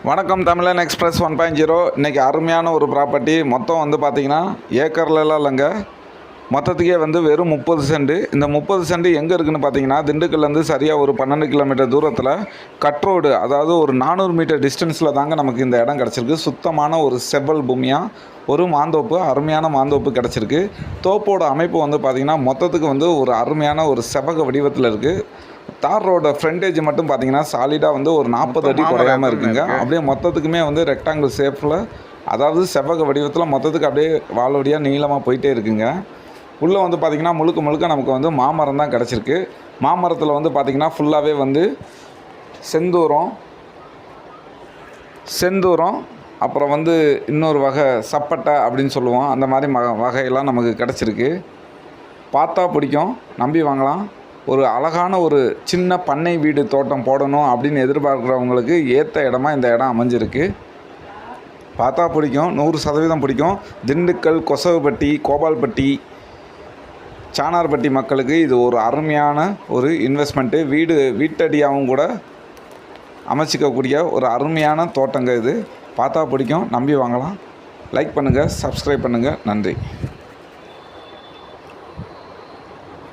வணக்கம் தமிழன் எக்ஸ்பிரஸ் 1.0. இன்றைக்கி அருமையான ஒரு ப்ராப்பர்ட்டி. மொத்தம் வந்து பார்த்திங்கன்னா ஏக்கர்லலாம் இல்லைங்க, மொத்தத்துக்கே வந்து வெறும் 30 சென்ட். இந்த 30 சென்ட் எங்கே இருக்குதுன்னு பார்த்தீங்கன்னா, திண்டுக்கல்லேருந்து சரியாக ஒரு 12 கிலோமீட்டர் தூரத்தில் கட் ரோடு, அதாவது ஒரு 400 மீட்டர் டிஸ்டன்ஸில் தாங்க நமக்கு இந்த இடம் கிடச்சிருக்கு. சுத்தமான ஒரு செவ்வல் பூமியாக ஒரு மாந்தோப்பு, அருமையான மாந்தோப்பு கிடச்சிருக்கு. தோப்போட அமைப்பு வந்து பார்த்திங்கன்னா மொத்தத்துக்கு வந்து ஒரு அருமையான ஒரு செவ்வக வடிவத்தில் இருக்குது. தார் ரோட ஃப்ரண்டேஜ் மட்டும் பார்த்தீங்கன்னா சாலிடாக வந்து ஒரு 40 அடி குறையாமல் இருக்குங்க. அப்படியே மொத்தத்துக்குமே வந்து ரெக்டாங்கிள் ஷேப்பில், அதாவது செவ்வக வடிவத்தில் மொத்தத்துக்கு அப்படியே வாழோடியாக நீளமாக போயிட்டே இருக்குங்க. உள்ளே வந்து பார்த்திங்கன்னா முழுக்க முழுக்க நமக்கு வந்து மாமரம் தான் கிடச்சிருக்கு. மாமரத்தில் வந்து பார்த்திங்கன்னா ஃபுல்லாகவே வந்து செந்தூரம் அப்புறம் வந்து இன்னொரு வகை சப்பட்டை அப்படின்னு சொல்லுவோம், அந்த மாதிரி வகையெல்லாம் நமக்கு கிடச்சிருக்கு. பார்த்தா பிடிக்கும், நம்பி வாங்கலாம். ஒரு அழகான ஒரு சின்ன பண்ணை வீடு தோட்டம் போடணும் அப்படின்னு எதிர்பார்க்குறவங்களுக்கு ஏற்ற இடமா இந்த இடம் அமைஞ்சிருக்கு. பார்த்தா பிடிக்கும், 100% பிடிக்கும். திண்டுக்கல், கொசவப்பட்டி, கோபால்பட்டி, சானார்பட்டி மக்களுக்கு இது ஒரு அருமையான ஒரு இன்வெஸ்ட்மெண்ட்டு. வீட்டடியாகவும் கூட அமைச்சிக்கக்கூடிய ஒரு அருமையான தோட்டங்க இது. பார்த்தா பிடிக்கும், நம்பி வாங்கலாம். லைக் பண்ணுங்கள், சப்ஸ்கிரைப் பண்ணுங்கள். நன்றி.